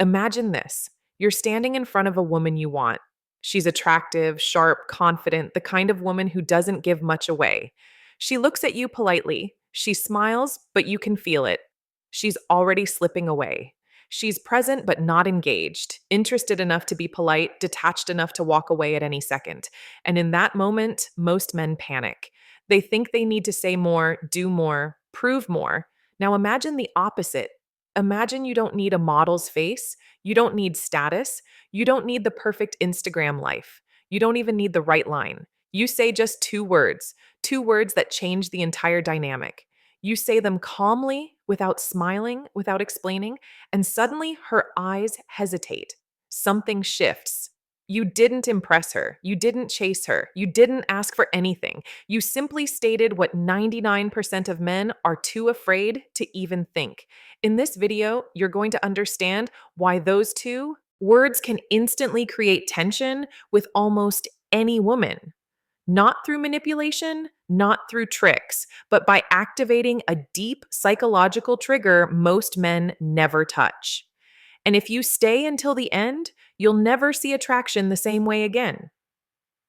Imagine this. You're standing in front of a woman you want. She's attractive, sharp, confident, the kind of woman who doesn't give much away. She looks at you politely. She smiles, but you can feel it. She's already slipping away. She's present but not engaged, interested enough to be polite, detached enough to walk away at any second. And in that moment, most men panic. They think they need to say more, do more, prove more. Now imagine the opposite. Imagine you don't need a model's face, you don't need status, you don't need the perfect Instagram life. You don't even need the right line. You say just two words that change the entire dynamic. You say them calmly, without smiling, without explaining, and suddenly her eyes hesitate. Something shifts. You didn't impress her. You didn't chase her. You didn't ask for anything. You simply stated what 99% of men are too afraid to even think. In this video, you're going to understand why those two words can instantly create tension with almost any woman. Not through manipulation, not through tricks, but by activating a deep psychological trigger most men never touch. And if you stay until the end, you'll never see attraction the same way again.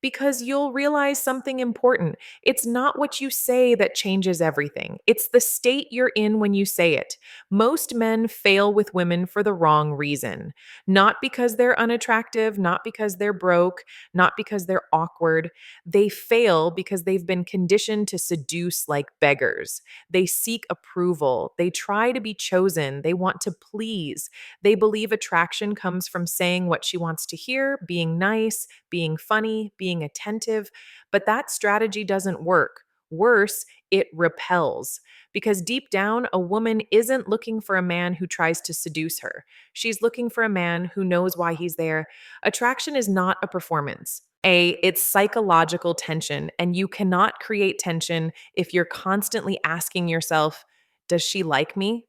Because you'll realize something important. It's not what you say that changes everything. It's the state you're in when you say it. Most men fail with women for the wrong reason. Not because they're unattractive, not because they're broke, not because they're awkward. They fail because they've been conditioned to seduce like beggars. They seek approval. They try to be chosen. They want to please. They believe attraction comes from saying what she wants to hear, being nice, being funny, being attentive, but that strategy doesn't work. Worse, it repels. Because deep down, a woman isn't looking for a man who tries to seduce her. She's looking for a man who knows why he's there. Attraction is not a performance. It's psychological tension, and you cannot create tension if you're constantly asking yourself, does she like me?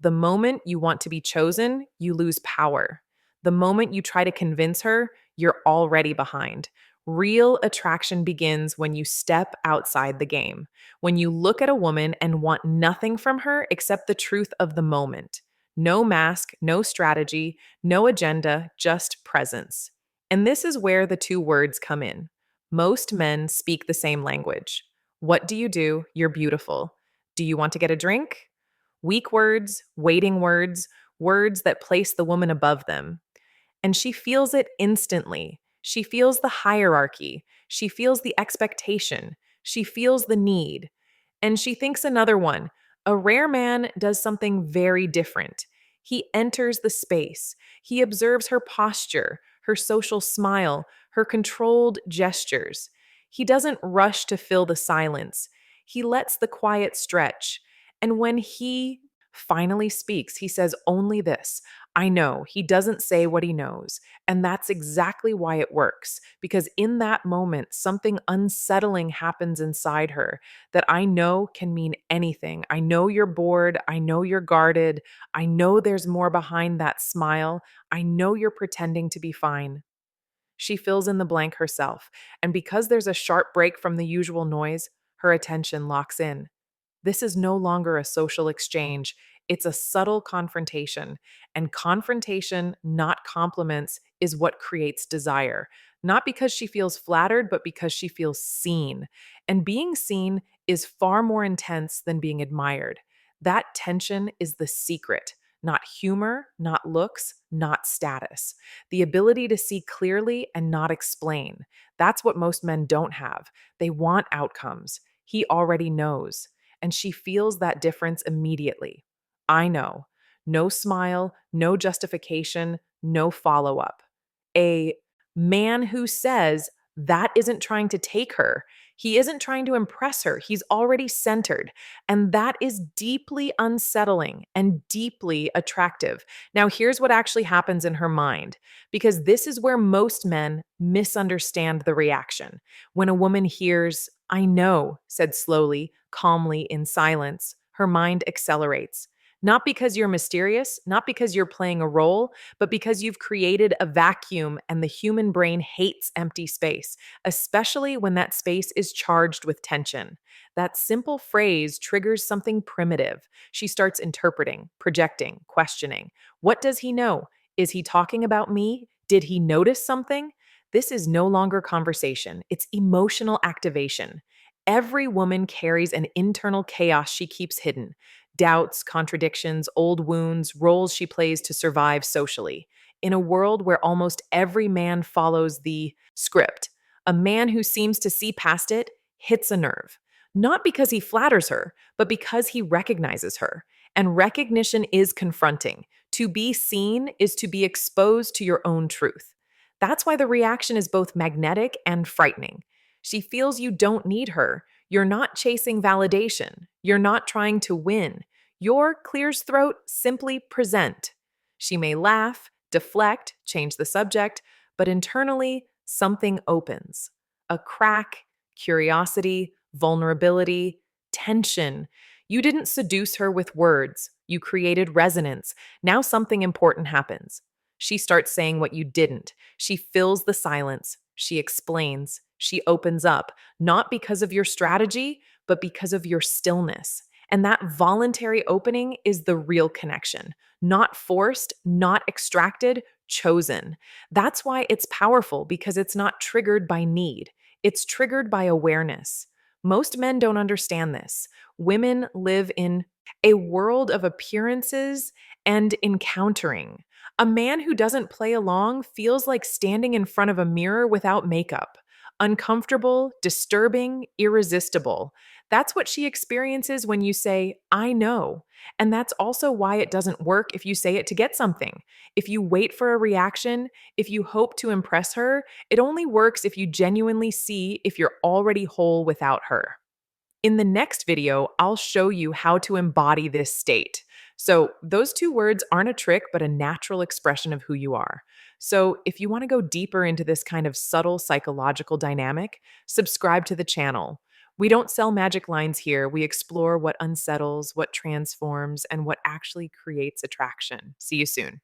The moment you want to be chosen, you lose power. The moment you try to convince her, you're already behind. Real attraction begins when you step outside the game, when you look at a woman and want nothing from her except the truth of the moment. No mask, no strategy, no agenda, just presence. And this is where the two words come in. Most men speak the same language. What do you do? You're beautiful. Do you want to get a drink? Weak words, waiting words, words that place the woman above them. And she feels it instantly. She feels the hierarchy. She feels the expectation. She feels the need. And she thinks another one. A rare man does something very different. He enters the space. He observes her posture, her social smile, her controlled gestures. He doesn't rush to fill the silence. He lets the quiet stretch. And when he finally speaks, he says only this. I know. He doesn't say what he knows. And that's exactly why it works. Because in that moment, something unsettling happens inside her that I know can mean anything. I know you're bored. I know you're guarded. I know there's more behind that smile. I know you're pretending to be fine. She fills in the blank herself. And because there's a sharp break from the usual noise, her attention locks in. This is no longer a social exchange. It's a subtle confrontation. And confrontation, not compliments, is what creates desire. Not because she feels flattered, but because she feels seen. And being seen is far more intense than being admired. That tension is the secret. Not humor, not looks, not status. The ability to see clearly and not explain. That's what most men don't have. They want outcomes. He already knows. And she feels that difference immediately. I know. No smile, no justification, no follow up. A man who says that isn't trying to take her. He isn't trying to impress her. He's already centered. And that is deeply unsettling and deeply attractive. Now, here's what actually happens in her mind, because this is where most men misunderstand the reaction. When a woman hears, I know, said slowly, calmly, in silence, her mind accelerates. Not because you're mysterious, not because you're playing a role, but because you've created a vacuum and the human brain hates empty space, especially when that space is charged with tension. That simple phrase triggers something primitive. She starts interpreting, projecting, questioning. What does he know? Is he talking about me? Did he notice something? This is no longer conversation, it's emotional activation. Every woman carries an internal chaos she keeps hidden: doubts, contradictions, old wounds, roles she plays to survive socially. In a world where almost every man follows the script, a man who seems to see past it hits a nerve. Not because he flatters her, but because he recognizes her. And recognition is confronting. To be seen is to be exposed to your own truth. That's why the reaction is both magnetic and frightening. She feels you don't need her. You're not chasing validation. You're not trying to win. Your clears throat, simply present. She may laugh, deflect, change the subject, but internally, something opens. A crack, curiosity, vulnerability, tension. You didn't seduce her with words. You created resonance. Now something important happens. She starts saying what you didn't. She fills the silence. She explains. She opens up, not because of your strategy, but because of your stillness. And that voluntary opening is the real connection. Not forced, not extracted, chosen. That's why it's powerful, because it's not triggered by need. It's triggered by awareness. Most men don't understand this. Women live in a world of appearances and encountering. A man who doesn't play along feels like standing in front of a mirror without makeup. Uncomfortable, disturbing, irresistible. That's what she experiences when you say, I know. And that's also why it doesn't work if you say it to get something. If you wait for a reaction, if you hope to impress her, it only works if you genuinely see if you're already whole without her. In the next video, I'll show you how to embody this state. So, those two words aren't a trick, but a natural expression of who you are. So, if you want to go deeper into this kind of subtle psychological dynamic, subscribe to the channel. We don't sell magic lines here. We explore what unsettles, what transforms, and what actually creates attraction. See you soon.